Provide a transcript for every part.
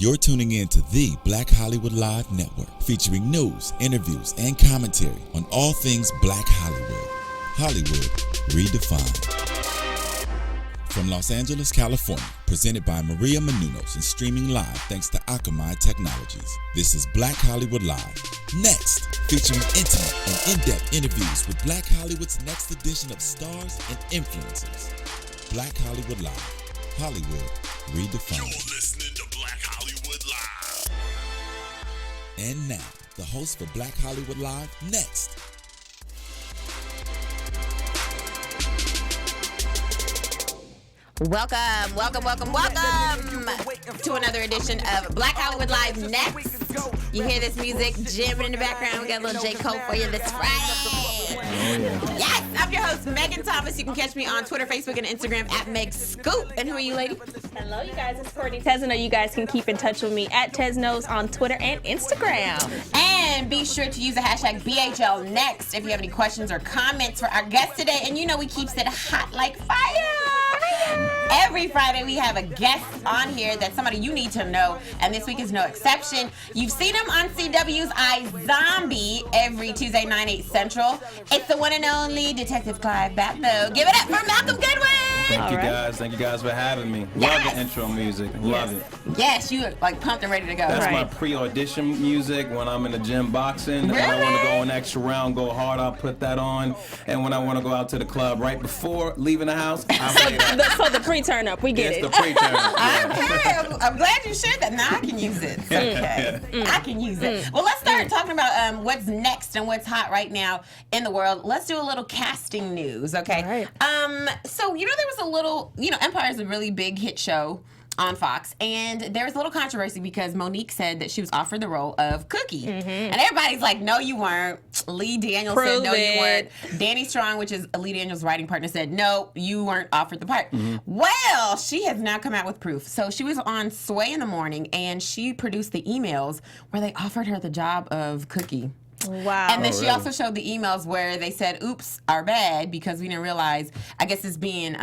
You're tuning in to the Black Hollywood Live Network, featuring news, interviews, and commentary on all things Black Hollywood. Hollywood redefined. From Los Angeles, California, presented by Maria Menounos and streaming live thanks to Akamai Technologies. This is Black Hollywood Live. Next, featuring intimate and in-depth interviews with Black Hollywood's next edition of stars and influencers. Black Hollywood Live. Hollywood redefined. You're listening to Black Hollywood Live. And now, the host for Black Hollywood Live, next. Welcome to another edition of Black Hollywood Live Next. You hear this music jamming in the background. We got a little J. Cole for you this Friday. Yes, I'm your host, Megan Thomas. You can catch me on Twitter, Facebook, and Instagram at Meg Scoop. And who are you, lady? Hello, you guys. It's Courtney Tesno. You guys can keep in touch with me at Tesnos on Twitter and Instagram. And be sure to use the hashtag BHL Next if you have any questions or comments for our guest today. And you know we keeps it hot like fire. Every Friday we have a guest on here that's somebody you need to know, and this week is no exception. You've seen him on CW's iZombie every Tuesday, 9/8 Central. It's the one and only Detective Clive Batno. Give it up for Malcolm Goodwin! Thank you guys. Thank you guys for having me. Love the intro music. Love it. Yes, you are like pumped and ready to go. That's my pre-audition music when I'm in the gym boxing. Really? When I want to go an extra round, go hard, I'll put that on. And when I want to go out to the club right before leaving the house, I'll play that. So the pre-turn up, we get it. It's the pre-turn up. Okay, I'm glad you shared that. Now I can use it. Okay, I can use it. Well, let's start talking about what's next and what's hot right now in the world. Let's do a little casting news, okay? All right. So, you know, there was a little, Empire is a really big hit show on Fox, and there was a little controversy because Monique said that she was offered the role of Cookie. And everybody's like, no, you weren't. Lee Daniels said, no, you weren't. Danny Strong, which is Lee Daniels' writing partner, said, no, you weren't offered the part. Well, she has now come out with proof. So she was on Sway in the Morning, and she produced the emails where they offered her the job of Cookie. Wow. And then she also showed the emails where they said, oops, our bad, because we didn't realize, I guess this being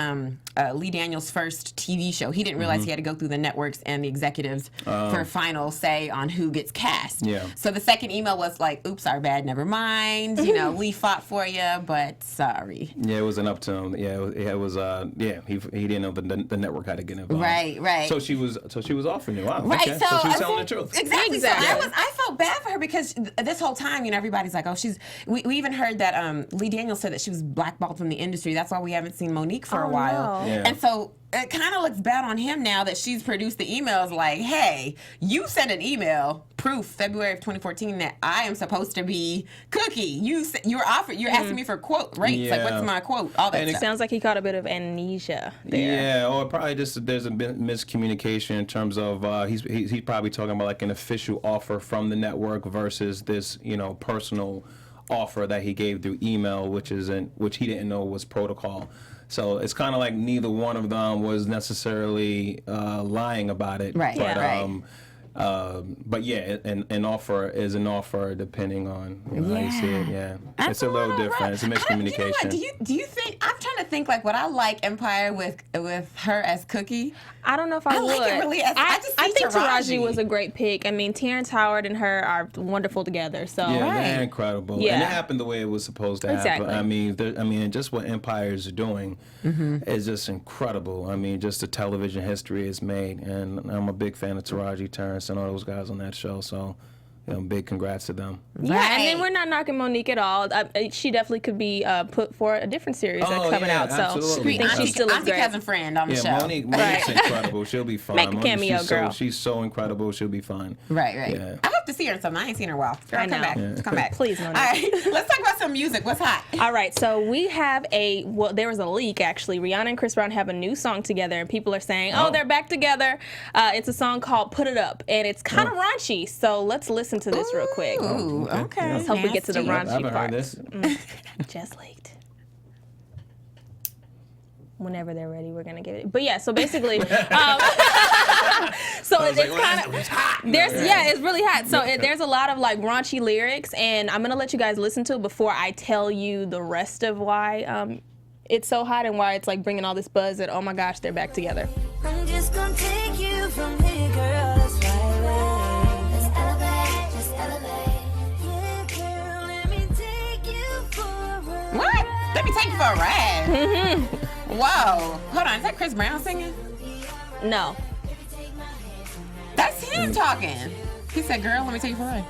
Lee Daniels' first TV show, he didn't realize he had to go through the networks and the executives for final say on who gets cast. Yeah. So the second email was like, oops, our bad, never mind. Lee fought for you, but sorry. Yeah, it wasn't up to him. Yeah, it was. He didn't know the network had to get involved. Right. So she was offering it. Wow. Right. Okay. So she was telling the truth. Exactly. So I felt bad for her because this whole time, everybody's like, oh, we even heard that Lee Daniels said that she was blackballed from the industry. That's why we haven't seen Monique for a while. No. Yeah. And so it kind of looks bad on him now that she's produced the emails like, hey, you sent an email, proof, February of 2014, that I am supposed to be Cookie. You're asking me for quote rates. Like, what's my quote? All that It stuff. sounds like he caught a bit of amnesia there. Yeah, or probably just there's a bit miscommunication in terms of he's probably talking about like an official offer from the network versus this personal offer that he gave through email, which he didn't know was protocol. So it's kind of like neither one of them was necessarily lying about it. Right. But yeah, an offer is an offer depending on how you see it. Yeah, it's a little different. It's a miscommunication. Do you think? I'm trying to think like would I like Empire with her as Cookie? I don't know if I would. like it really as, I think Taraji was a great pick. I mean, Terrence Howard and her are wonderful together. So they're incredible. Yeah. And it happened the way it was supposed to happen. Exactly. I mean, just what Empire is doing is just incredible. I mean, just the television history it's made, and I'm a big fan of Taraji, Terrence, and all those guys on that show. So, big congrats to them. Yeah, and then we're not knocking Monique at all. She definitely could be put for a different series that's coming out. Absolutely. So I think she still looks great. Cousin friend on the show. Monique's incredible. She'll be fine. Make a cameo, girl. She's so incredible. She'll be fine. Right. Yeah. I hope to see her in something. I ain't seen her in a while. Girl, I know. Come back. Please, Monique. All right, let's talk about some music. What's hot? All right, so we have there was a leak, actually. Rihanna and Chris Brown have a new song together, and people are saying, they're back together. It's a song called Put It Up, and it's kind of raunchy, so let's listen to this real quick. Ooh, okay. Let's hope we get to the raunchy I haven't part. heard this. Just leaked. Whenever they're ready, we're gonna get it. But yeah, so basically, so it's kind of it's really hot. So there's a lot of like raunchy lyrics, and I'm gonna let you guys listen to it before I tell you the rest of why it's so hot and why it's like bringing all this buzz that oh my gosh they're back together. I'm just gonna take you from here, girl. That's right. take you for a ride. Whoa. Hold on, is that Chris Brown singing? No. That's him talking. He said, girl, let me take you for a ride.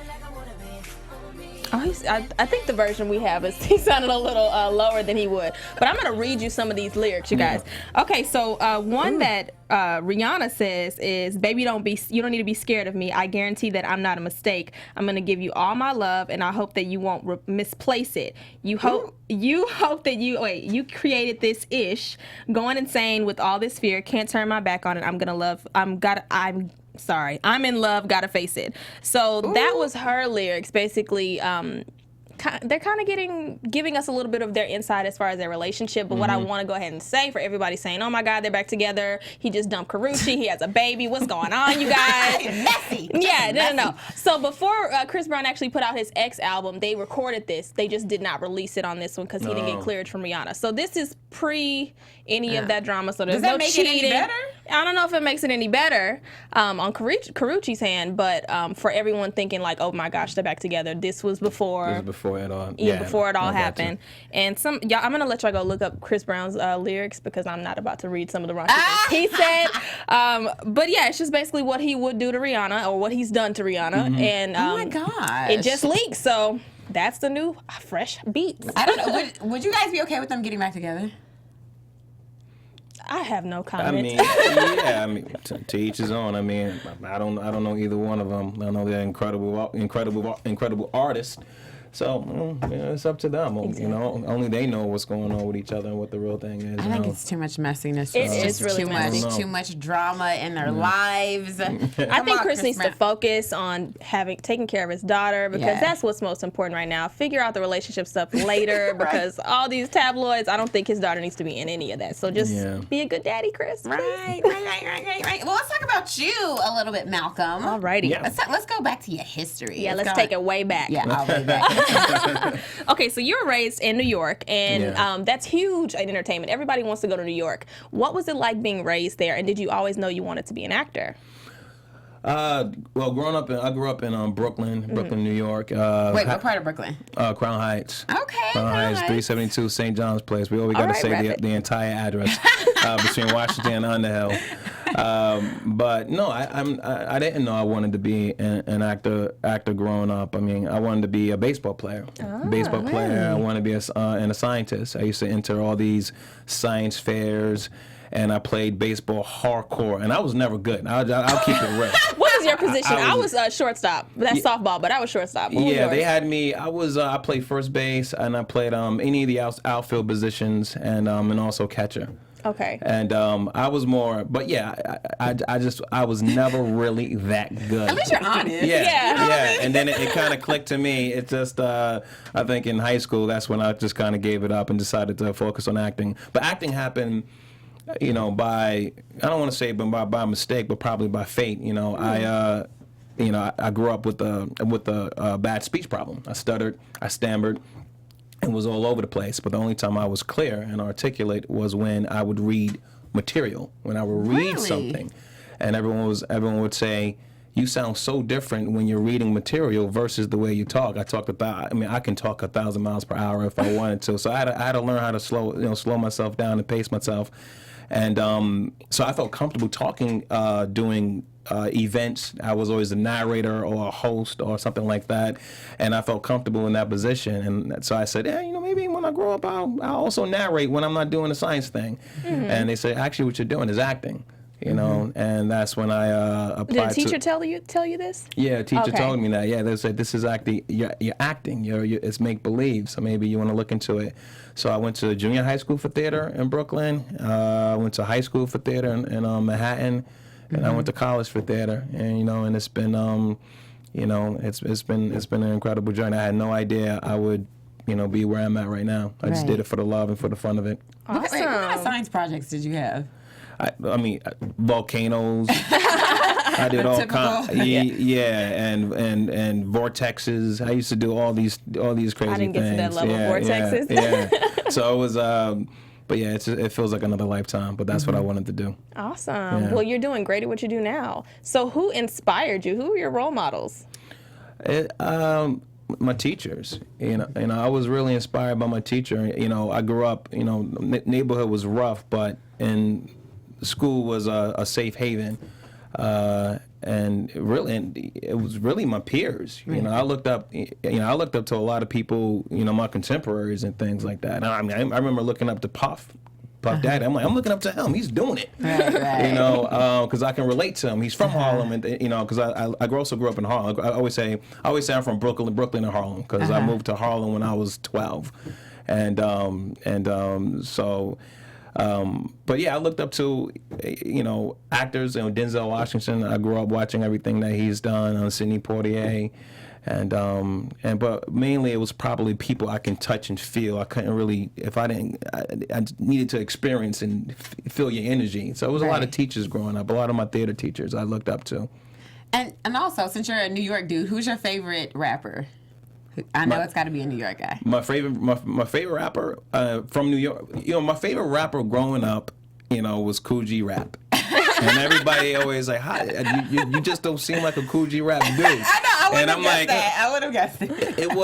Oh, I think the version we have is he sounded a little lower than he would. But I'm gonna read you some of these lyrics, you guys. Okay, so one that Rihanna says is, "Baby, you don't need to be scared of me. I guarantee that I'm not a mistake. I'm gonna give you all my love, and I hope that you won't misplace it. You hope that you created this ish, going insane with all this fear. Can't turn my back on it. I'm in love, gotta face it." So that was her lyrics. Basically, they're kind of giving us a little bit of their insight as far as their relationship. But what I want to go ahead and say for everybody saying, "Oh my God, they're back together. He just dumped Karrueche. He has a baby. What's going on, you guys?" Messy. Yeah, no. So before Chris Brown actually put out his X album, they recorded this. They just did not release it on this one because he didn't get cleared from Rihanna. So this is pre any of that drama. So there's Does that no make cheating. it any better? I don't know if it makes it any better on Karrueche's hand, but for everyone thinking like, "Oh my gosh, they're back together." This was before. This was before it all. Before it all I got happened. And y'all, I'm gonna let y'all go look up Chris Brown's lyrics because I'm not about to read some of the wrong things he said. But yeah, it's just basically what he would do to Rihanna or what he's done to Rihanna. And Oh my gosh. it just leaked. So that's the new fresh beats. I don't know. Would you guys be okay with them getting back together? I have no I comment. mean, to each his own. I mean, I don't know either one of them. I know they're incredible artists. So it's up to them. Exactly. You know, only they know what's going on with each other and what the real thing is. I think it's too much messiness. It is really messy. Too much drama in their lives. I think Chris needs to focus on taking care of his daughter because that's what's most important right now. Figure out the relationship stuff later because all these tabloids, I don't think his daughter needs to be in any of that. So just be a good daddy, Chris. Right. Well, let's talk about you a little bit, Malcolm. Alrighty. Yeah. Let's go back to your history. Yeah, let's take it way back. Yeah, I'll way back. Okay, so you were raised in New York, and that's huge in entertainment. Everybody wants to go to New York. What was it like being raised there, and did you always know you wanted to be an actor? Well, I grew up in Brooklyn, New York. Wait, what part of Brooklyn? Crown Heights. Okay. Crown Heights, 372 St. John's Place. We always got to say the entire address between Washington and Underhill. But no, I didn't know I wanted to be an actor growing up. I mean, I wanted to be a baseball player. I wanted to be a scientist. I used to enter all these science fairs. And I played baseball hardcore, and I was never good. I'll keep it real. What is your position? I was shortstop. That's softball, but I was shortstop. They had me. I played first base, and I played any of the outfield positions, and also catcher. Okay. And I was more, but yeah, I was never really that good. At least you're honest. Yeah. And then it kind of clicked to me. It just, I think in high school, that's when I just kind of gave it up and decided to focus on acting. But acting happened. I don't want to say by mistake, but probably by fate. I grew up with a bad speech problem. I stuttered, I stammered, and was all over the place. But the only time I was clear and articulate was when I would read material. When I would read something, and everyone would say, "You sound so different when you're reading material versus the way you talk." I can talk 1,000 miles per hour if I wanted to. So I had to learn how to slow myself down and pace myself. And so I felt comfortable talking, doing events. I was always a narrator or a host or something like that, and I felt comfortable in that position. And so I said, maybe when I grow up, I'll also narrate when I'm not doing the science thing. Mm-hmm. And they said, actually, what you're doing is acting. And that's when I applied. Did a teacher tell you this? Yeah, a teacher told me that. Yeah, they said this is acting. You're acting. It's make believe. So maybe you want to look into it. So I went to junior high school for theater in Brooklyn. I went to high school for theater in Manhattan, and I went to college for theater. And and it's been it's been an incredible journey. I had no idea I would be where I'm at right now. I just did it for the love and for the fun of it. Awesome. Wait, what kind of science projects did you have? I mean, volcanoes. I did all kinds. And vortexes. I used to do all these crazy things. I didn't get to that level of vortexes. Yeah. So it was. But yeah, it feels like another lifetime. But that's what I wanted to do. Awesome. Yeah. Well, you're doing great at what you do now. So who inspired you? Who were your role models? my teachers. I was really inspired by my teacher. I grew up. Neighborhood was rough, but school was a safe haven. And it was really my peers. I looked up to a lot of people, my contemporaries and things like that. And I remember looking up to Puff Daddy. I'm looking up to him. He's doing it. Right. Because I can relate to him. He's from Harlem, and because I also grew up in Harlem. I always say I'm from Brooklyn and Harlem, because I moved to Harlem when I was 12, but yeah, I looked up to, actors. Denzel Washington. I grew up watching everything that he's done. Sidney Poitier, but mainly it was probably people I can touch and feel. I couldn't really, I needed to experience and feel your energy. So it was a lot of teachers growing up. A lot of my theater teachers I looked up to. And also, since you're a New York dude, who's your favorite rapper? I know it's got to be a New York guy. My favorite rapper from New York. My favorite rapper growing up, was Kool G Rap. And everybody always like, "Hi, you just don't seem like a Kool G Rap dude." I know. I would have guessed it. It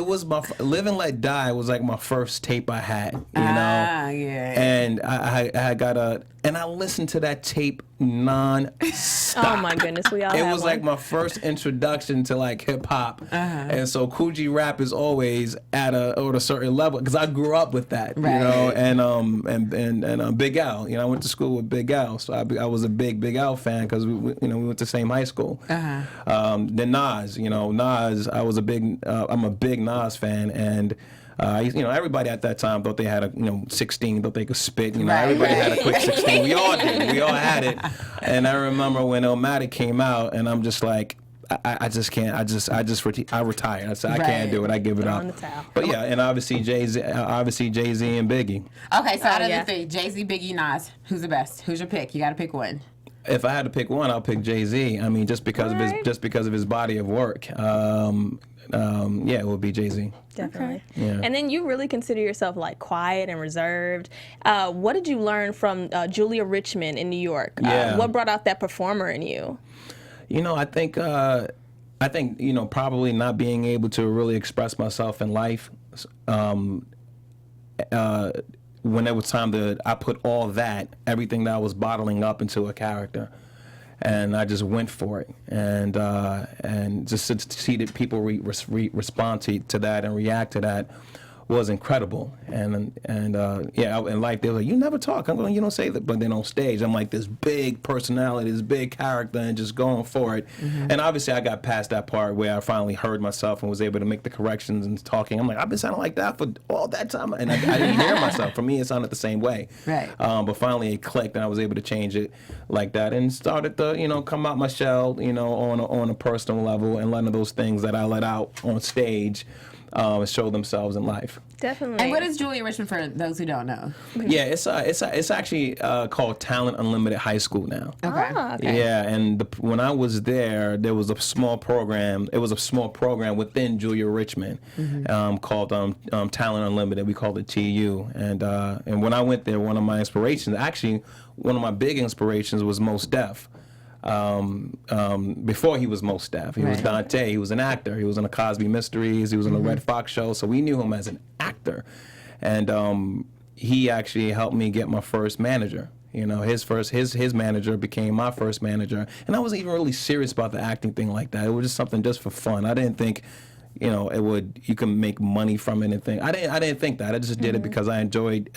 was my Live and Let Die was like my first tape I had. Yeah. And I got and I listened to that tape non-stop. Oh my goodness, we all. It have was one. like my first introduction to like hip hop, and so Kool G Rap is always at a certain level because I grew up with that, and Big Al. I went to school with Big Al, so I was a big Al fan because we went to the same high school. Then Nas, Nas, I'm a big Nas fan, and. Everybody at that time thought they had a 16, thought they could spit. Everybody had a quick 16. We all did. We all had it. And I remember when Illmatic came out, and I'm just like, I just can't. I retired. I said I can't do it. I give it up. But yeah, and obviously Jay-Z and Biggie. Okay, so out of the three, Jay-Z, Biggie, Nas, who's the best? Who's your pick? You got to pick one. If I had to pick one, I'll pick Jay-Z. I mean, just because of his body of work. It would be Jay-Z. Definitely. Okay. Yeah. And then you really consider yourself like quiet and reserved. What did you learn from Julia Richmond in New York? What brought out that performer in you? I think probably not being able to really express myself in life. When it was time I put everything that I was bottling up into a character. And I just went for it, and just to see that people respond to that and react to that was incredible. And in life they were like, "You never talk." I'm going, "You don't say that," but then on stage I'm like this big personality, this big character, and just going for it. And obviously I got past that part where I finally heard myself and was able to make the corrections and talking. I'm like, I've been sounding like that for all that time, and I didn't hear myself. For me, it sounded the same way. Right. But finally it clicked, and I was able to change it like that, and started to come out my shell, on a personal level, and letting those things that I let out on stage show themselves in life. Definitely. And what is Julia Richmond for those who don't know? Yeah, it's actually called Talent Unlimited High School now. Okay. Oh, okay. Yeah, and when I was there was a small program. It was a small program within Julia Richmond called Talent Unlimited. We called it TU. And when I went there, one of my big inspirations was Mos Def. Before he was Mos Def, he was Dante. He was an actor. He was in the Cosby Mysteries. He was on the Red Fox show. So we knew him as an actor, and he actually helped me get my first manager. His manager became my first manager, and I wasn't even really serious about the acting thing like that. It was just something just for fun. I didn't think, you can make money from anything. I didn't think that. I just did it because I enjoyed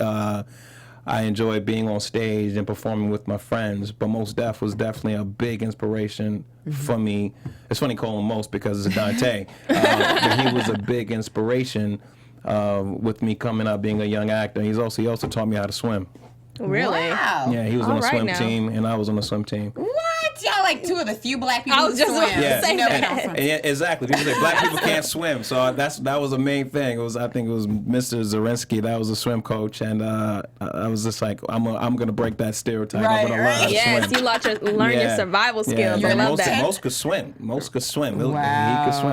being on stage and performing with my friends. But Mos Def was definitely a big inspiration for me. It's funny calling him Mos because it's Dante. But he was a big inspiration with me coming up being a young actor. He also taught me how to swim. Really? Wow. Yeah, he was on the swim team, and I was on the swim team. What? Y'all like two of the few black people I was who just swim. about to say that. Yeah, exactly. People say black people can't swim, so that was a main thing. I think it was Mr. Zarinsky, that was a swim coach, and I was just like, I'm gonna break that stereotype. I'm gonna learn how to Yes, swim. you learn your survival skills. Yeah, I love most that. Most could swim. Wow. He could swim.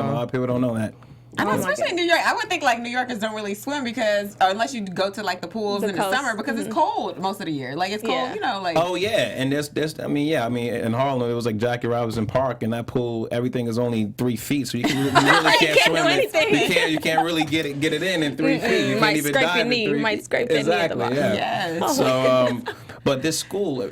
A lot of people don't know that. I know, Oh my especially in New York. I would think like New Yorkers don't really swim because, or unless you go to like the pools The in coast. the summer because it's cold most of the year. Like it's cold, Yeah. you know, like. Oh yeah, and there's in Harlem it was like Jackie Robinson Park, and that pool everything is only 3 feet, so you really can't can't swim do it. anything. You can't really get it in 3 feet. You Might can't even scrape dive your in knee. 3 Might feet. scrape that knee at the Exactly. bottom. Yeah. Yes. So, but this school,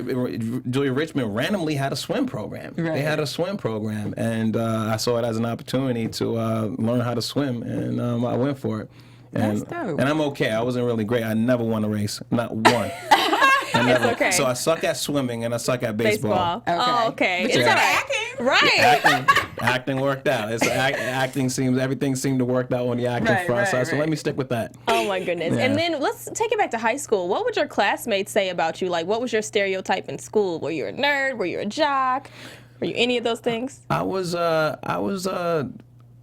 Julia Richmond, randomly had a swim program. Right. They had a swim program, and I saw it as an opportunity to learn how to swim, and I went for it. And, That's dope. and I'm okay. I wasn't really great. I never won a race, not one. I never. okay. So I suck at swimming and I suck at baseball. Oh, okay. But It's you're all good right. at acting. Right. Acting worked out. Everything seemed to work out on the acting Right, front. right, So let right. me stick with that. Oh my goodness. Yeah. And then let's take it back to high school. What would your classmates say about you? Like, what was your stereotype in school? Were you a nerd? Were you a jock? Were you any of those things? I was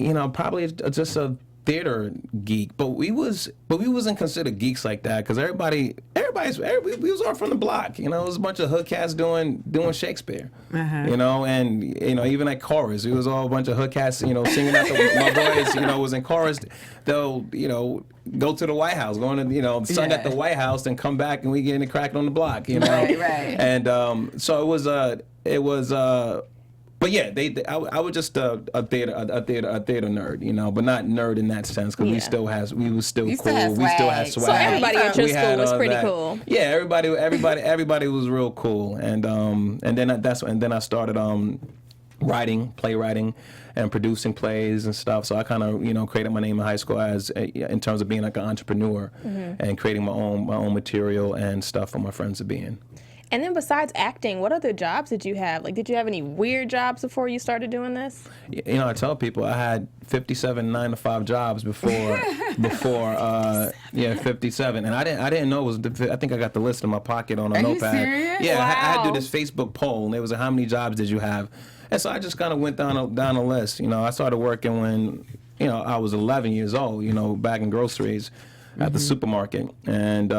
probably just a theater geek, but we wasn't considered geeks like that because everybody we was all from the block. You know, it was a bunch of hood cats doing Shakespeare. You know, and even at chorus, it was all a bunch of hood cats. You know, singing at my boys. You know, was in chorus. They'll go to the White House, going to sung at the White House, and come back and we getting it cracking on the block. You know, Right. And so it was. But yeah, I was just a theater nerd, but not nerd in that sense because we was still You cool. still had We still swag. had So swag. everybody at your We school had was all pretty that. cool. Yeah, everybody was real cool, and then I started playwriting, and producing plays and stuff. So I kind of created my name in high school in terms of being like an entrepreneur and creating my own material and stuff for my friends to be in. And then besides acting, what other jobs did you have? Like, did you have any weird jobs before you started doing this? I tell people I had 57 9-to-5 jobs before 57, and I didn't know it was. I think I got the list in my pocket on a Are you notepad. serious? Yeah, I had to Wow. do this Facebook poll, and it was how many jobs did you have? And so I just kind of went down a list. I started working when I was 11 years old. Bagging groceries at the supermarket, and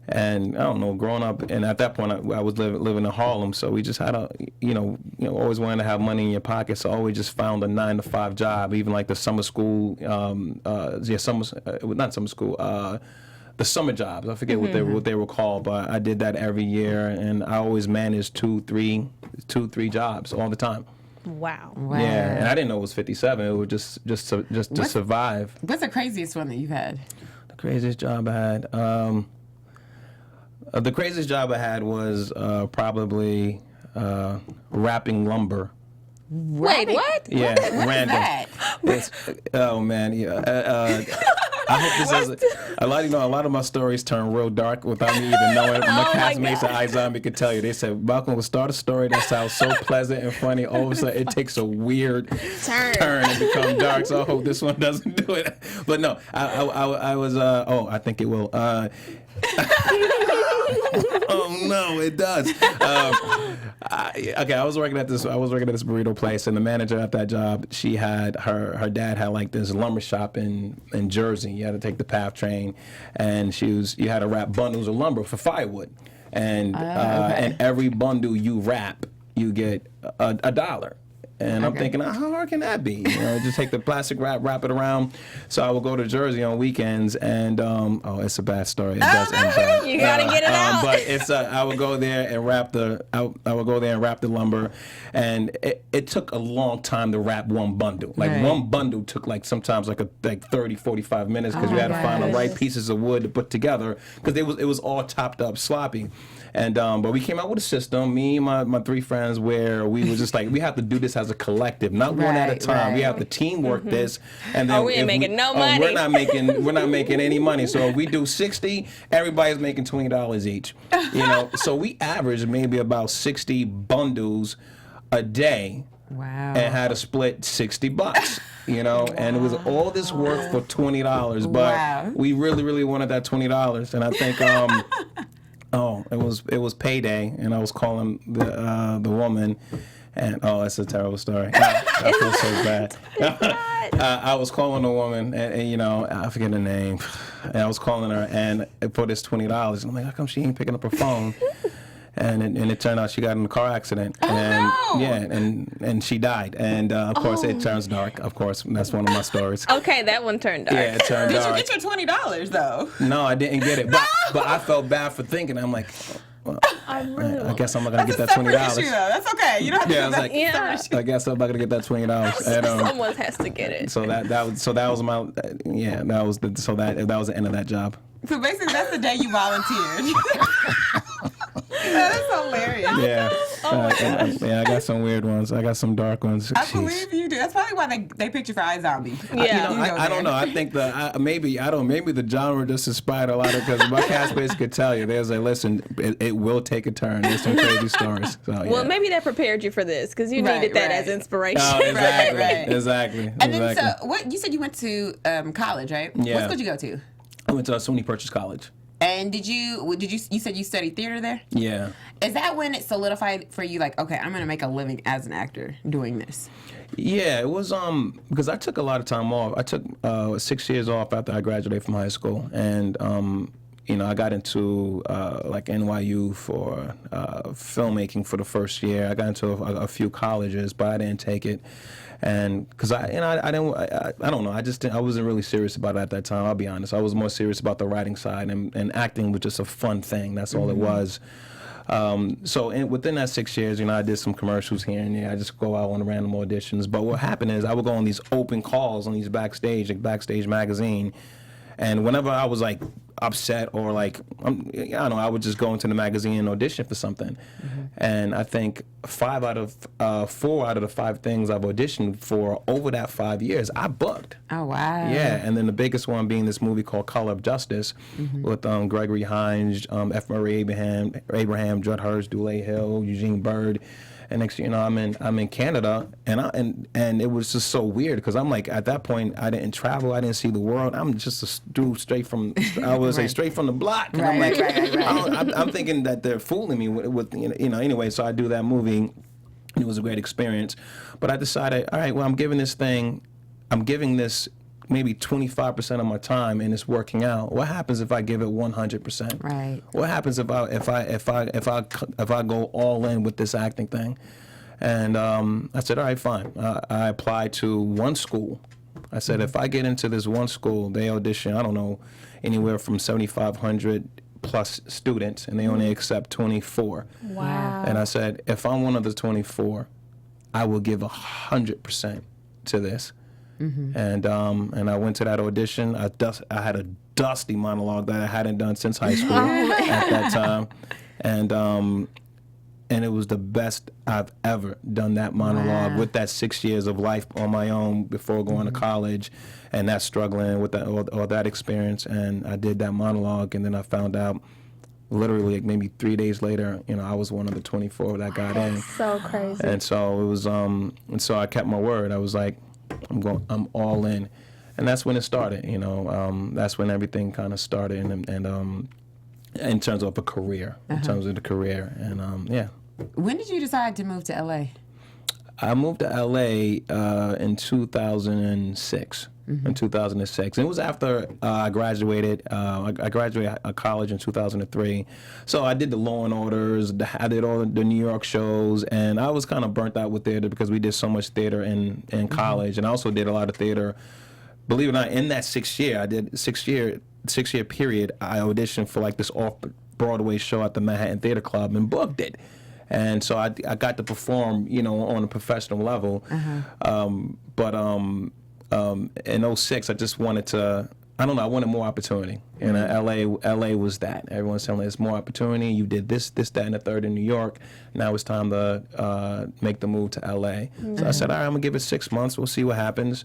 I don't know, growing up, and at that point I was living in Harlem, so we just had always wanted to have money in your pocket, so I always just found a 9-to-5 job, even like the summer school, not summer school, the summer jobs. I forget what they were called, but I did that every year, and I always managed two, three jobs all the time. Wow. Yeah, and I didn't know it was 57. It was just to survive. What's the craziest one that you've had? The craziest job I had. The craziest job I had was probably wrapping lumber. Wait, what? Yeah, What random. is that? It's, oh man, yeah. I hope this doesn't. A lot of my stories turn real dark without me even knowing. My my classmates at iZombie could tell you. They said Malcolm will start a story that sounds so pleasant and funny. All of a sudden, it takes a weird turn and become dark. So I hope this one doesn't do it. But no, I was. I think it will. Oh no, it does. I was working at this burrito place, and the manager at that job, she had her dad had like this lumber shop in Jersey. You had to take the PATH train, and you had to wrap bundles of lumber for firewood, and and every bundle you wrap, you get a dollar. And I'm thinking, how hard can that be? Just take the plastic wrap it around. So I would go to Jersey on weekends, and it's a bad story. It does end bad. You gotta get it out. But it's I would go there and wrap the lumber, and it took a long time to wrap one bundle. Like Right. one bundle took sometimes 30, 45 minutes because you had to find the right pieces of wood to put together because it was all chopped up sloppy. And but we came out with a system, me and my 3 friends, where we were just like, we have to do this as a collective, not one at a Right, time. We right. have to teamwork this, and then we ain't if making no money. We're not making any money. So if we do 60, everybody's making $20 each. So we averaged maybe about 60 bundles a day. Wow. And had to split $60, and it was all this work for $20. But Wow. we really, really wanted that $20, and I think it was payday, and I was calling the woman, and it's a terrible story. I feel so bad. I was calling the woman, and I forget her name, and I was calling her, and for this $20, and I'm like, how come she ain't picking up her phone? And it turned out she got in a car accident. Oh, And no. yeah, and she died. And of course it turns dark. Of course, that's one of my stories. Okay, that one turned dark. Yeah, it turned Did dark. you get your $20 though? No, I didn't get it. But I felt bad for thinking. I'm like, well, I guess I'm not gonna get that $20. That's a separate issue though. That's okay. You don't have to. Yeah, I was like, Yeah. I guess I'm not gonna get that $20. And, Someone has to get it. so that was my that was the end of that job. So basically, that's the day you volunteered. That is hilarious. Yeah, Oh yeah. I got some weird ones. I got some dark ones. I Jeez. believe you do. That's probably why they picked you for iZombie. Yeah. I don't know. I think maybe the genre just inspired a lot of because my cast base could tell you. There's listen, it will take a turn. There's some crazy stories. So, yeah. Well, maybe that prepared you for this because you Right, needed that right. as inspiration. Oh, exactly, Right. exactly. And then, exactly. so what you said you went to college, right? Yeah. What school did you go to? I went to SUNY Purchase College. And you said you studied theater there? Yeah. Is that when it solidified for you? Like, okay, I'm gonna make a living as an actor doing this. Yeah, it was because I took a lot of time off. I took 6 years off after I graduated from high school, and I got into like NYU for filmmaking for the first year. I got into a few colleges, but I didn't take it. And because I don't know, I wasn't really serious about it at that time. I'll be honest. I was more serious about the writing side, and acting was just a fun thing. That's all it was. So within that 6 years, I did some commercials here and there. I just go out on random auditions. But what happened is I would go on these open calls on these Backstage, like Backstage Magazine. And whenever I was like upset or like, I don't know, I would just go into the magazine and audition for something. And I think 4 out of the 5 things I've auditioned for over that 5 years, I booked. Oh wow. Yeah, and then the biggest one being this movie called Color of Justice with Gregory Hines, F. Murray Abraham, Judd Hirsch, Dule Hill, Eugene Bird. And next thing you know, I'm in Canada, and it was just so weird because I'm like at that point I didn't travel, I didn't see the world. I'm just a dude straight from straight from the block. And I'm like, I'm thinking that they're fooling me with anyway. So I do that movie. It was a great experience, but I decided, all right, well, I'm giving this maybe 25% of my time and it's working out. What happens if I give it 100%? Right. What happens if I go all in with this acting thing? And I said, all right, fine. I applied to one school. I said, if I get into this one school, they audition, I don't know, anywhere from 7,500 plus students, and they only accept 24. Wow. And I said, if I'm one of the 24, I will give 100% to this. And I went to that audition. I had a dusty monologue that I hadn't done since high school at that time, and it was the best I've ever done that monologue with that 6 years of life on my own before going to college, and that struggling with that all that experience. And I did that monologue, and then I found out literally like maybe 3 days later, I was one of the 24 that got in. So crazy. And so it was, and so I kept my word. I was like, I'm all in, and that's when it started. That's when everything kind of started, and in terms of a career, and yeah. When did you decide to move to LA? I moved to LA in 2006. In 2006, and it was after I graduated. I graduated college in 2003, so I did the Law and Orders. I did all the New York shows, and I was kind of burnt out with theater because we did so much theater in college, and I also did a lot of theater. Believe it or not, in that 6 year, I did 6 year period. I auditioned for like this off-Broadway show at the Manhattan Theater Club and booked it. And so I got to perform, on a professional level. In 06, I just wanted to, I wanted more opportunity. And LA was that. Everyone's telling me there's more opportunity. You did this, that, and the third in New York. Now it's time to make the move to LA. So I said, all right, I'm going to give it 6 months. We'll see what happens.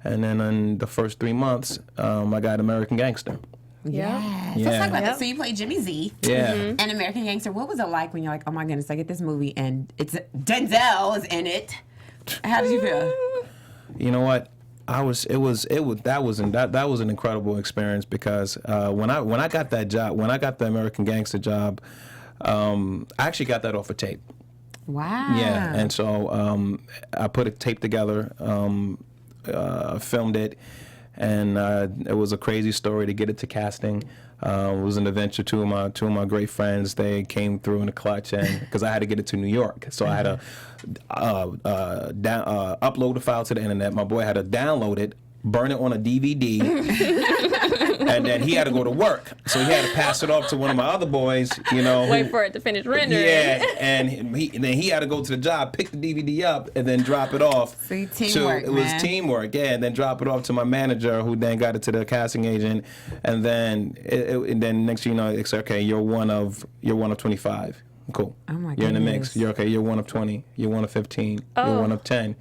And then in the first 3 months, I got American Gangster. Yeah. So let's talk about that. So you played Jimmy Z. Yeah. And American Gangster. What was it like when you're like, oh my goodness, I get this movie and it's Denzel is in it? How did you feel? You know what? That was an incredible experience because when I got that job, when I got the American Gangster job, I actually got that off a tape. Wow. Yeah, and so I put a tape together, filmed it, and it was a crazy story to get it to casting. It was an adventure. Two of my great friends, they came through in the clutch, and because I had to get it to New York, so I had to upload the file to the internet. My boy had to download it, burn it on a DVD, and then he had to go to work, so he had to pass it off to one of my other boys. Wait for it to finish rendering. Yeah, and then he had to go to the job, pick the DVD up, and then drop it off. See, teamwork, It was man. teamwork, yeah, and then drop it off to my manager, who then got it to the casting agent, and then and then next thing you know, it's okay. You're one of 25. Cool. Oh my You're in the mix. goodness. You're okay. You're one of 20. You're one of 15. You're one of 10.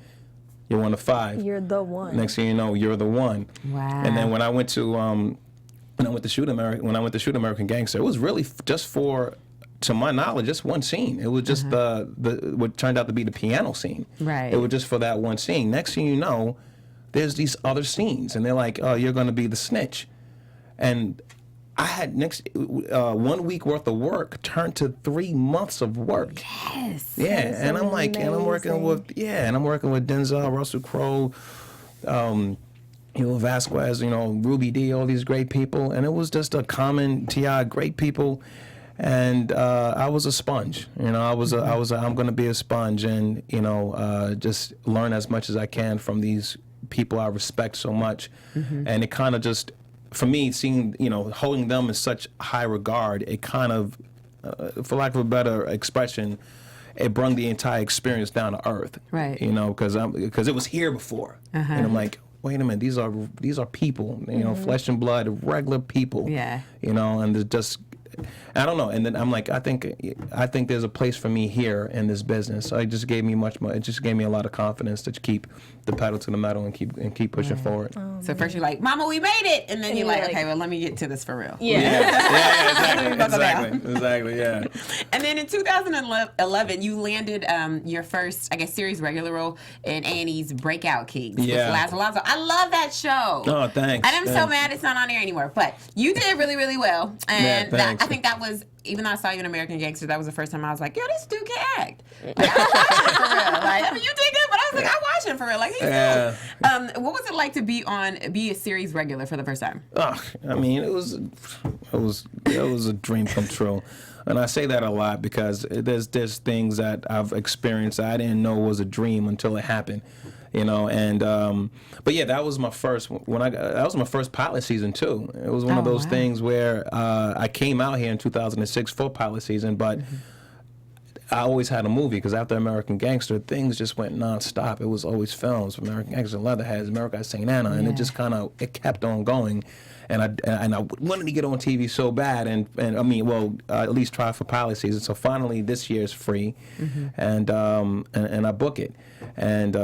You're one of 5. You're the one. Next thing you know, you're the one. Wow. And then when I went to shoot American Gangster, it was really just for, to my knowledge, just one scene. It was just the what turned out to be the piano scene. Right. It was just for that one scene. Next thing you know, there's these other scenes, and they're like, "Oh, you're going to be the snitch," and I had 1 week worth of work turned to 3 months of work. Yes. Yeah, and I'm like, and I'm working with Denzel, Russell Crowe, Vasquez, Ruby D, all these great people, and it was just a common T.I., great people, and I was a sponge. I'm going to be a sponge, and just learn as much as I can from these people I respect so much, and it kind of just, for me, seeing, holding them in such high regard, it kind of, for lack of a better expression, it brought the entire experience down to earth. Right. Because it was here before, and I'm like, wait a minute, these are people, flesh and blood, regular people. Yeah. And they're just, I don't know. And then I'm like, I think there's a place for me here in this business. So it just gave me it just gave me a lot of confidence to keep the pedal to the metal and keep pushing forward. So first you're like, "Mama, we made it," and then you're like, "Okay, well, let me get to this for real." Yeah, Buckle down. exactly, yeah. And then in 2011, you landed your first, I guess, series regular role in A&E's Breakout Kings with Yeah. Lazo. I love that show. Oh, thanks. And I'm so mad it's not on air anymore. But you did really, really well. And thanks. I think that was, even though I saw you in American Gangster, that was the first time I was like, yo, this dude can act. Like, I watch him for real. Like, I mean, you did good, but I was like, I watch him for real. Like, he's good. What was it like to be a series regular for the first time? I mean, it was a dream come true. And I say that a lot because there's things that I've experienced that I didn't know was a dream until it happened, and but yeah, that was my first that was my first pilot season too. It was one of those things where I came out here in 2006 for pilot season, but I always had a movie because after American Gangster, things just went nonstop. It was always films, American Gangster, Leatherheads, America at St. Anna, and it just it kept on going. And I wanted to get on TV so bad, and I mean, at least try for pilot season. So finally, this year is free, and I book it, and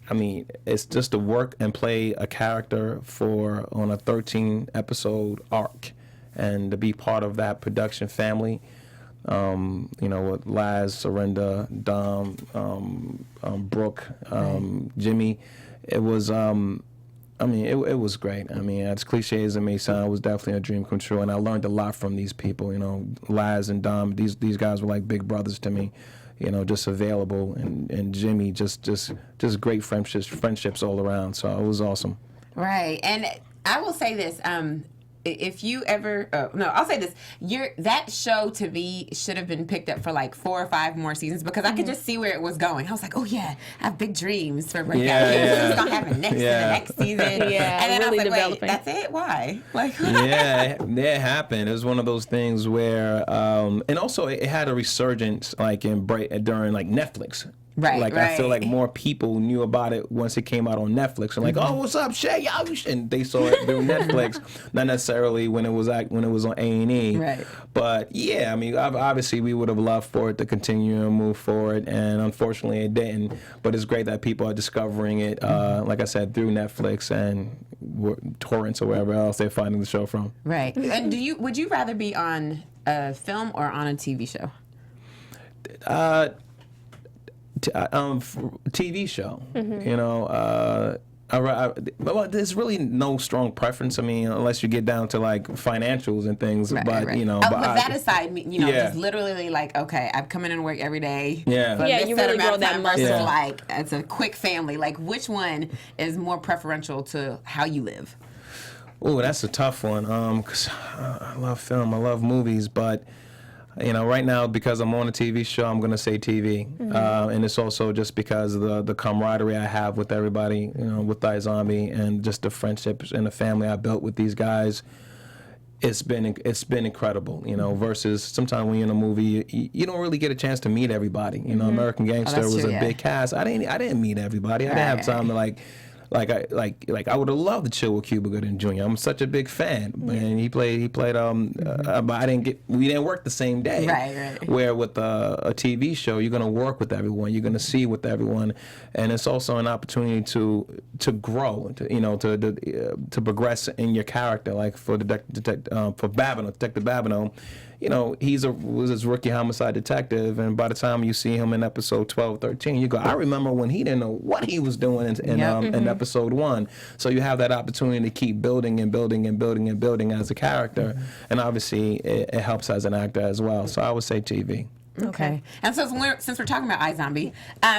I mean, it's just to work and play a character on a 13-episode arc, and to be part of that production family. With Laz, Surrender, Dom, Brooke, Jimmy, it was. It was great. I mean, as cliche as it may sound, it was definitely a dream come true, and I learned a lot from these people. Laz and Dom, these guys were like big brothers to me. Just available, and Jimmy, just great friendships all around. So it was awesome. Right, and I will say this. If you ever, I'll say this: that show to me should have been picked up for like 4 or 5 more seasons because I could just see where it was going. I was like, oh yeah, I have big dreams for Breakout Kings. What's gonna happen next in the next season? Yeah, and then really I was like, developing. wait, that's it? Why? Like, It happened. It was one of those things where, and also it had a resurgence like during like Netflix. Right, I feel like more people knew about it once it came out on Netflix, and like, oh, what's up, Shay? And they saw it through Netflix, not necessarily when it was on A&E. Right. But yeah, I mean, obviously we would have loved for it to continue and move forward, and unfortunately it didn't. But it's great that people are discovering it, like I said, through Netflix and torrents or wherever else they're finding the show from. right. And would you rather be on a film or on a TV show? TV show. Well, there's really no strong preference. I mean, unless you get down to like financials and things. But you know, but that aside, you know, Yeah. just literally like, okay, I'm coming into work every day. Yeah. for Yeah, this you set really amount grow of that time muscle. versus Yeah. like it's a quick family. Like, which one is more preferential to how you live? Oh, that's a tough one. 'Cause I love film, I love movies, but you know, right now because I'm on a TV show, I'm gonna say TV, and it's also just because of the camaraderie I have with everybody, you know, with iZombie, and just the friendships and the family I built with these guys. It's been incredible, you know. Versus sometimes when you're in a movie, you don't really get a chance to meet everybody. You know, American Gangster that's was true, a yeah. big cast. I didn't meet everybody. I didn't have time to like I would have loved to chill with Cuba Gooding Jr. I'm such a big fan, and he played but we didn't work the same day. Right. Where with a TV show, you're gonna work with everyone, you're gonna see with everyone, and it's also an opportunity to grow, to progress in your character. Like for Detective Babineau. You know, was his rookie homicide detective, and by the time you see him in episode 12, 13, you go, I remember when he didn't know what he was doing in episode 1. So you have that opportunity to keep building and building and building and building as a character, and obviously it helps as an actor as well. So I would say TV. Okay. And so since we're talking about iZombie,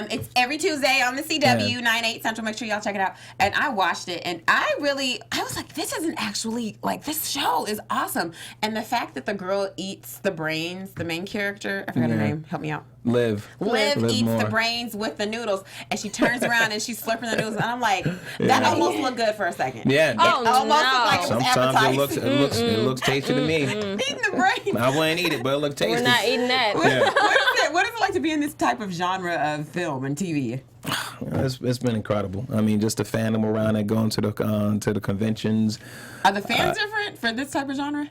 it's every Tuesday on the CW, 9/8 Central. Make sure y'all check it out. And I watched it, and I was like, this isn't actually, like, this show is awesome. And the fact that the girl eats the brains, the main character, I forgot her name, help me out. Liv Eats more. the brains with the noodles, and she turns around and she's flipping the noodles, and I'm like, that almost looked good for a second. Yeah. Oh, It almost looked like it was Sometimes appetizing. it looks tasty to me. Eating the brains. I wouldn't eat it, but it looked tasty. We're not eating that. What is it like to be in this type of genre of film and TV? It's been incredible. I mean, just the fandom around it, going to the conventions. Are the fans different for this type of genre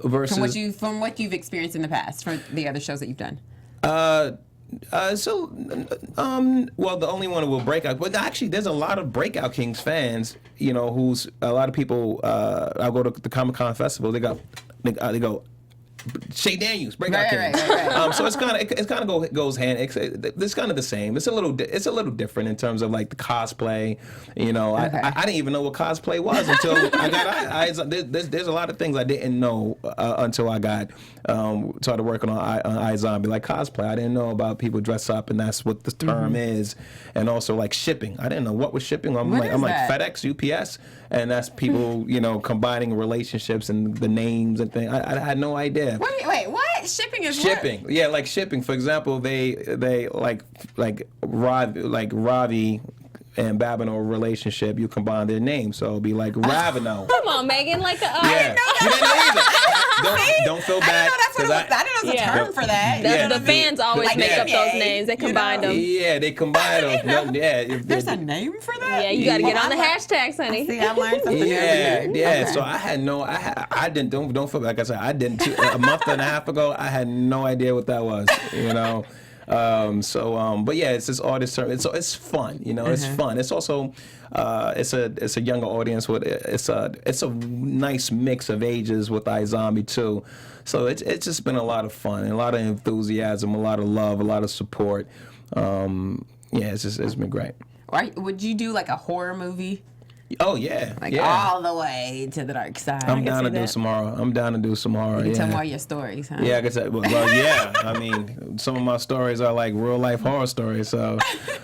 Versus from what you've experienced in the past for the other shows that you've done? well, the only one who will Breakout, but actually, there's a lot of Breakout Kings fans. You know, who's a lot of people. I go to the Comic-Con festival. They go. Shay Daniels, Breakout Kings. Right. So it's kind of goes hand. It's kind of the same. It's a little different in terms of like the cosplay. You know, Okay. I didn't even know what cosplay was until I got. There's a lot of things I didn't know until I got started working on iZombie, like cosplay. I didn't know about people dress up, and that's what the term is. And also like shipping. I didn't know what was shipping. I'm like FedEx, UPS, and that's people combining relationships and the names and things. I had no idea. Wait, what? Shipping is Shipping, what? yeah, like shipping. For example, they like Ravi and Babineau relationship. You combine their names, so it'll be like Ravino. Come on, Megan. Like, Yeah, you didn't know either. Don't feel bad. I didn't know that's what it was. I didn't know it was a term for that. The, You know the what I mean? fans always Like make up NBA, those names. They combine them. Yeah, they combine those. Yeah, There's a name for that? Yeah, you got to get on the hashtags, honey. See, I learned something every Yeah. day. Okay. So I didn't. Don't feel like I said I didn't. A month and a half ago, I had no idea what that was. But yeah, it's this artist term. It's fun. It's fun. It's also it's a younger audience with it's a nice mix of ages with iZombie too. So it's just been a lot of fun and a lot of enthusiasm, a lot of love, a lot of support. It's been great. Would you do like a horror movie? Oh yeah, Like all the way to the dark side. I'm down to do some horror. I'm down to do some horror. You can tell more of your stories, huh? Yeah, like I said, well, yeah. I mean, some of my stories are like real life horror stories, so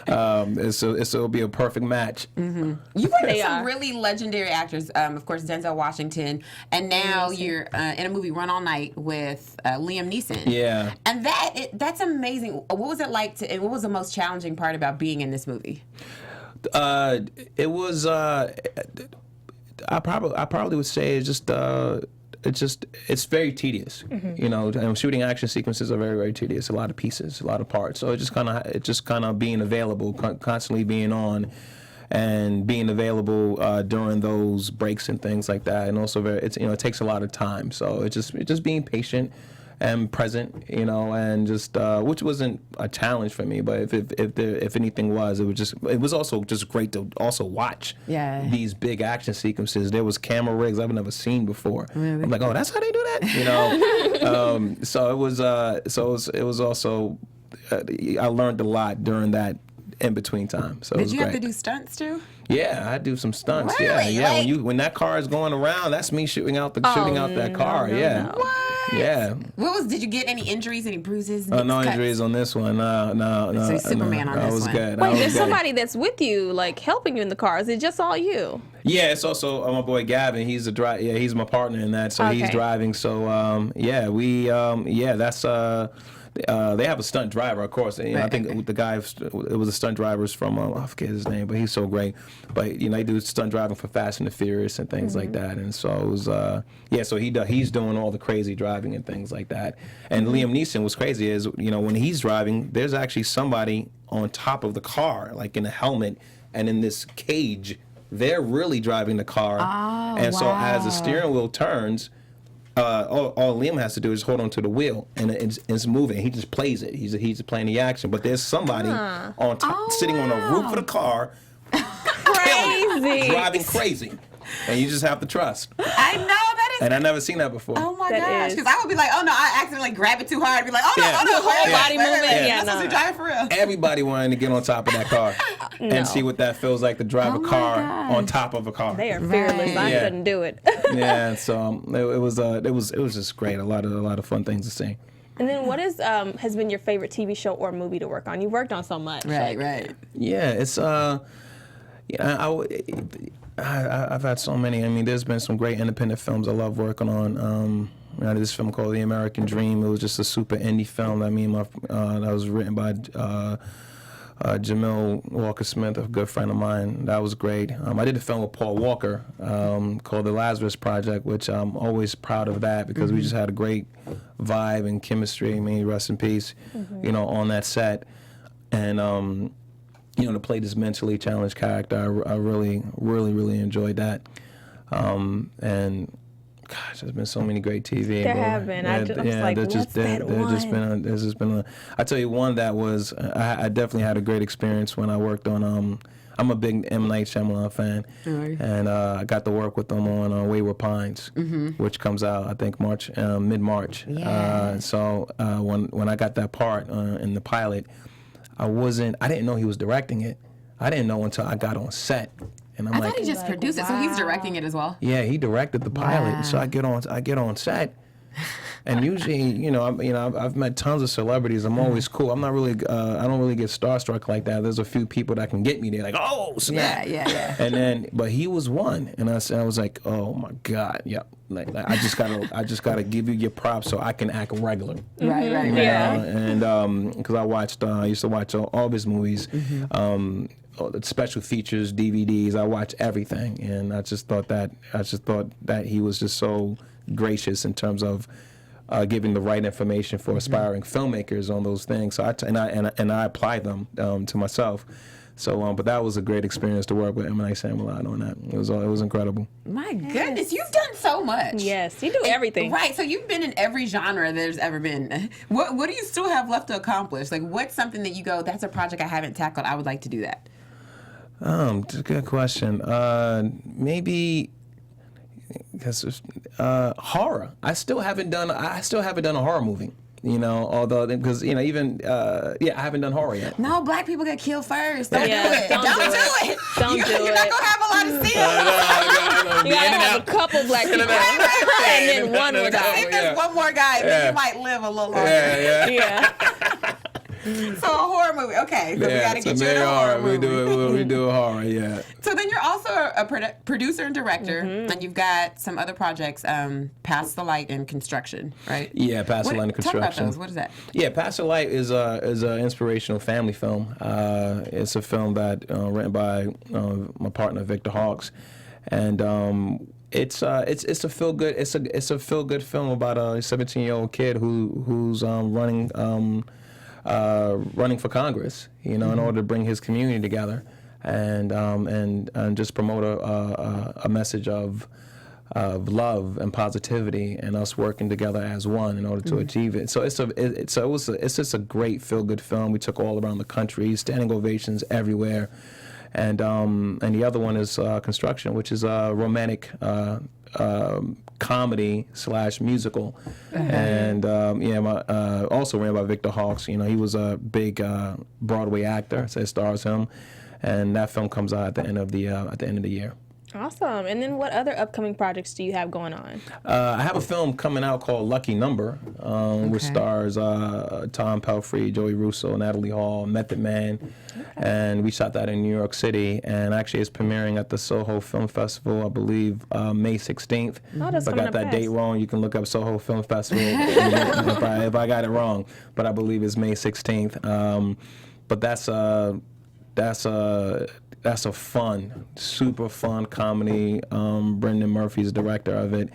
it'll be a perfect match. Mm-hmm. You worked with some really legendary actors, of course, Denzel Washington, and now you're in a movie, Run All Night, with Liam Neeson. Yeah. And that's amazing. What was it like and what was the most challenging part about being in this movie? It was. I probably would say it's very tedious. Mm-hmm. And shooting action sequences are very, very tedious. A lot of pieces, a lot of parts. So it's just kind of being available, constantly being on, and being available during those breaks and things like that. And also it takes a lot of time. So it's just being patient and present, and just which wasn't a challenge for me, but if anything was, it was also just great to also watch these big action sequences. There was camera rigs I've never seen before. Really? I'm like, oh, that's how they do that, So it was also I learned a lot during that in between time. So it Did was you great. have to do stunts too? Yeah, I do some stunts. Really? Yeah. Like- When that car is going around, that's me shooting out that car. Yeah. no. What? Yeah. Did you get any injuries, any bruises? No nicks, cuts? injuries on this one. No. So Superman on I this was one. good. I Wait, was there's good. somebody that's with you, like helping you in the car. Is it just all you? Yeah, it's also my boy Gavin. He's he's my partner in that, so he's Okay. driving. So that's they have a stunt driver, of course. And, I think the guy, it was a stunt driver's from I forget his name, but he's so great. But they do stunt driving for Fast and the Furious and things like that. And so it was so he's doing all the crazy driving and things like that. And Liam Neeson, what's crazy is when he's driving, there's actually somebody on top of the car, like in a helmet and in this cage. They're really driving the car, and so as the steering wheel turns, all Liam has to do is hold on to the wheel, and it's moving. He just plays it. He's playing the action. But there's somebody on top, sitting on the roof of the car, Crazy. driving crazy, and you just have to trust. I know that is. And I never seen that before. Oh my That gosh! is- Because I would be like, oh no, I accidentally grab it too hard. I'd be like, oh no, Yeah. oh no, Whole wait, body wait, wait, movement, wait. yeah, That's what no. you're driving for real. Everybody wanted to get on top of that car and see what that feels like to drive Oh a my car gosh. on top of a car. They are fearless. I Yeah. couldn't do it. Yeah, so it was just great. A lot of fun things to see. And then what has been your favorite TV show or movie to work on? You've worked on so much. Right, like- right. Yeah, it's I've had so many. I mean, there's been some great independent films I love working on. I did this film called The American Dream. It was just a super indie film that that was written by Jamil Walker-Smith, a good friend of mine. That was great. I did a film with Paul Walker called The Lazarus Project, which I'm always proud of that because we just had a great vibe and chemistry. I mean, rest in peace, on that set. And to play this mentally challenged character, I really, really, really enjoyed that. And gosh, there's been so many great TV. There have been. I was like, there's what's that one? There's just been I tell you one that was, I definitely had a great experience when I worked on, I'm a big M. Night Shyamalan fan, and I got to work with them on Wayward Pines, which comes out, I think, mid-March. Yeah. So when I got that part in the pilot, I didn't know he was directing it. I didn't know until I got on set. And I'm I like, thought he just produced it, so he's directing it as well. yeah, he directed the pilot. Wow. So I get on set, and usually, I've met tons of celebrities. I'm always cool. I'm not really, I don't really get starstruck like that. There's a few people that can get me there, like, oh, snap. Yeah. And then, but he was one, and I was like, oh my God, yeah. Like I just gotta give you your props so I can act regular. Right. Yeah. And because I used to watch all of his movies. All the special features, DVDs. I watch everything, and I just thought that he was just so gracious in terms of giving the right information for aspiring filmmakers on those things. So I applied them to myself. So, but that was a great experience to work with M. Night Shyamalan on that. It was incredible. My goodness, you've done so much. Yes, you do everything. Right, so you've been in every genre there's ever been. What do you still have left to accomplish? Like, what's something that you go, that's a project I haven't tackled, I would like to do that? Good question. Maybe because horror. I still haven't done a horror movie. Although because I haven't done horror yet. No, black people get killed first. Don't Yeah, do it. don't Don't do do it. it. Don't do You're it. not gonna have a lot of scenes. You gotta have a couple black people, Right. and then one will die. If there's one more guy, then you might live a little longer. Yeah. So a horror movie. Okay, so we gotta get you in a horror movie. We do a horror, yeah. So then you're also a producer and director, and you've got some other projects, Past the Light and Construction, right? Yeah, Past the Light and Talk about Construction. those. What is that? Yeah, Past the Light is an inspirational family film. It's a film that written by my partner Victor Hawks, and it's a feel good. It's a feel good film about a 17-year-old kid who's running for Congress, in order to bring his community together, and just promote a message of love and positivity, and us working together as one in order to achieve it. So it's just a great feel good film. We took all around the country, standing ovations everywhere, and the other one is Construction, which is a romantic comedy / musical, and also ran by Victor Hawks. You know, he was a big Broadway actor, so it stars him, and that film comes out at the end of the year. Awesome. And then what other upcoming projects do you have going on? I have a film coming out called Lucky Number, which stars Tom Pelfrey, Joey Russo, Natalie Hall, Method Man, and we shot that in New York City, and actually it's premiering at the Soho Film Festival, I believe, May 16th. If I got that date wrong, you can look up Soho Film Festival if I got it wrong, but I believe it's May 16th. But that's a fun, super fun comedy. Brendan Murphy's the director of it,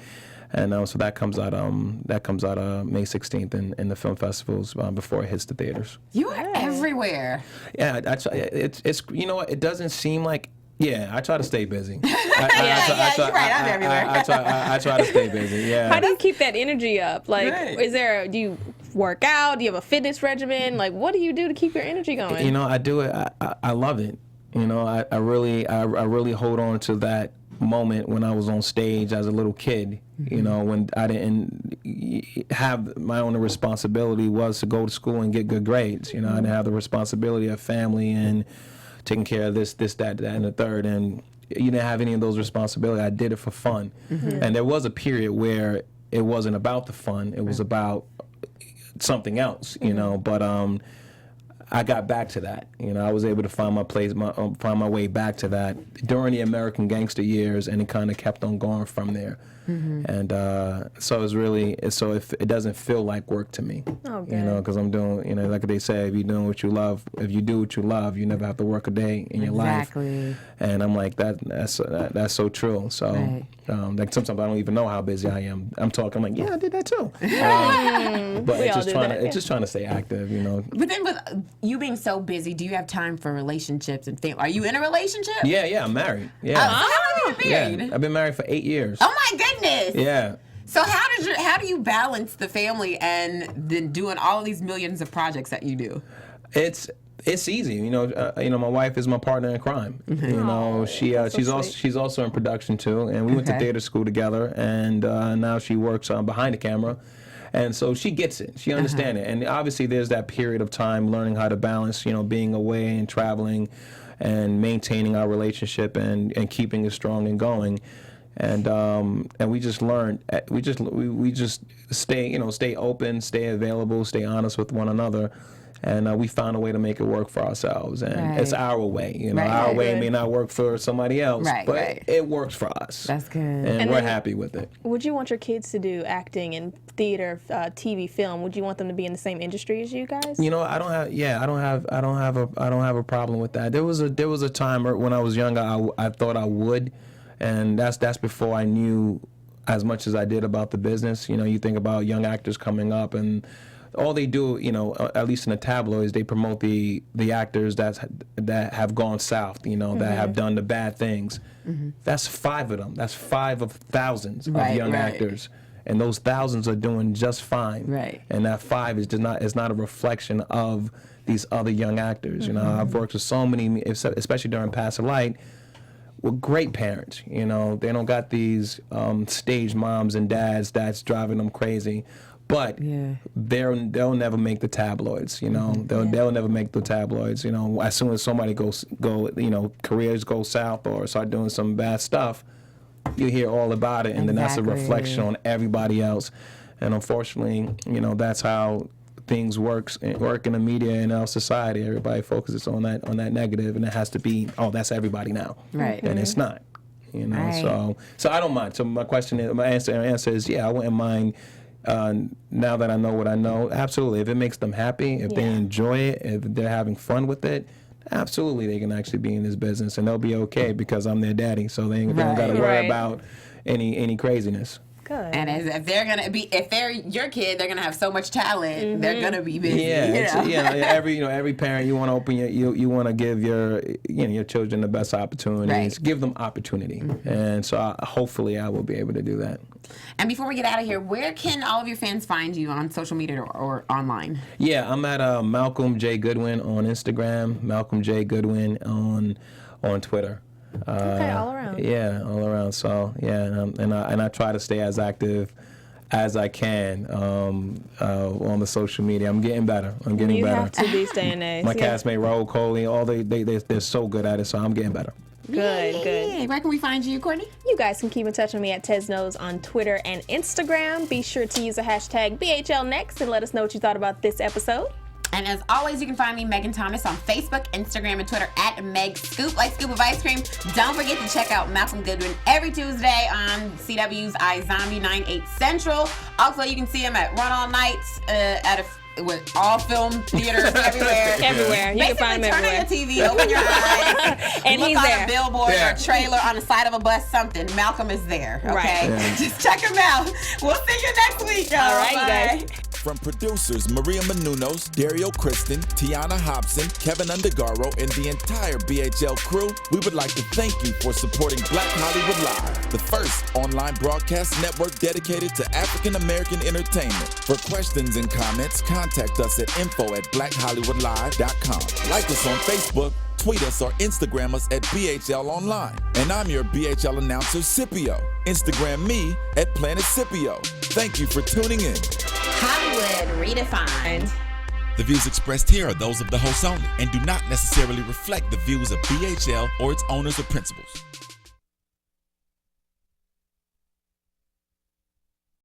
and so that comes out May 16th in the film festivals before it hits the theaters. You are everywhere. Yeah, it's you know what, it doesn't seem like. Yeah, I try to stay busy. You're right. I'm everywhere. I try to stay busy. Yeah. How do you keep that energy up? Like, do you work out? Do you have a fitness regimen? Like, what do you do to keep your energy going? You know, I do it. I love it. You know, I really hold on to that moment when I was on stage as a little kid. You know, when I didn't have my own responsibility was to go to school and get good grades. You know, I didn't have the responsibility of family and taking care of this, that, and the third. And you didn't have any of those responsibilities. I did it for fun. And there was a period where it wasn't about the fun. It was about something else, you know. But I got back to that. You know, I was able to find my way back to that during the American Gangster years, and it kind of kept on going from there. And so it's really, so if it doesn't feel like work to me, you know, because I'm doing, you know, like they say, if you're doing what you love, if you do what you love, you never have to work a day in your life. And I'm like, that's so true. So like sometimes I don't even know how busy I am. I'm like, yeah, I did that too. But it's just trying to stay active, you know. But then with you being so busy, do you have time for relationships and family? Are you in a relationship? Yeah, I'm married. Yeah. So how long have you been married? Yeah, I've been married for 8 years. Oh my goodness. Yeah. So how do you balance the family and then doing all of these millions of projects that you do? It's easy, you know. My wife is my partner in crime. You know, she's also in production too, and we went to theater school together, and now she works behind the camera, and so she gets it. She understands it, and obviously there's that period of time learning how to balance, you know, being away and traveling, and maintaining our relationship and keeping it strong and going. And we just learned. We just stay open, stay available, stay honest with one another, and we found a way to make it work for ourselves. And it's our way. You know, our way may not work for somebody else, but it works for us. That's good, and we're happy with it. Would you want your kids to do acting in theater, TV, film? Would you want them to be in the same industry as you guys? You know, I don't have a problem with that. There was a time when I was younger, I thought I would. And that's before I knew as much as I did about the business. You know, you think about young actors coming up, and all they do, you know, at least in the tabloids, they promote the actors that have gone south, you know, that have done the bad things. That's 5 of them. That's 5 of thousands of young actors. And those thousands are doing just fine. And that 5 is not a reflection of these other young actors. You know, I've worked with so many, especially during Pass the Light, with great parents. You know, they don't got these stage moms and dads that's driving them crazy, but they'll never make the tabloids. You know, they'll never make the tabloids. You know, as soon as somebody you know, careers go south or start doing some bad stuff, you hear all about it, and then that's a reflection on everybody else. And unfortunately, you know, that's how things work in the media and our society. Everybody focuses on that negative, and it has to be, oh, that's everybody now, and it's not. You know, so I don't mind. So my answer is, yeah, I wouldn't mind. Now that I know what I know, absolutely. If it makes them happy, if they enjoy it, if they're having fun with it, absolutely, they can actually be in this business, and they'll be okay because I'm their daddy. So they don't got to worry about any craziness. Good. And if they're your kid, they're gonna have so much talent. They're gonna be busy. Every parent, you want to open you want to give your children the best opportunities. Give them opportunity, and so hopefully I will be able to do that. And before we get out of here, where can all of your fans find you on social media or online? Yeah, I'm at Malcolm J. Goodwin on Instagram, Malcolm J. Goodwin on on Twitter. Okay, all around. Yeah, all around. So yeah, and I try to stay as active as I can on the social media. I'm getting better. You have to these day and age. My castmate Raul Coley, they're so good at it, so I'm getting better. Good. Where can we find you, Courtney? You guys can keep in touch with me at Teznos on Twitter and Instagram. Be sure to use the hashtag BHLNext and let us know what you thought about this episode. And as always, you can find me, Megan Thomas, on Facebook, Instagram, and Twitter at Meg Scoop, like Scoop of Ice Cream. Don't forget to check out Malcolm Goodwin every Tuesday on CW's iZombie 9/8 Central. Also, you can see him at Run All Nights with all film theaters everywhere. Everywhere. You Basically, can find him turn everywhere. on your TV, open your eyes, And look he's on there. a billboard or a trailer on the side of a bus, something. Malcolm is there, okay? Right. Yeah. Just check him out. We'll see you next week, y'all. All right, you Bye. guys. From producers Maria Menounos, Dario Kristen, Tiana Hobson, Kevin Undergaro, and the entire BHL crew, we would like to thank you for supporting Black Hollywood Live, the first online broadcast network dedicated to African American entertainment. For questions and comments, contact us at info@blackhollywoodlive.com. Like us on Facebook, tweet us or Instagram us at BHL Online. And I'm your BHL announcer, Scipio. Instagram me at Planet Scipio. Thank you for tuning in. Hollywood Redefined. The views expressed here are those of the host only and do not necessarily reflect the views of BHL or its owners or principals.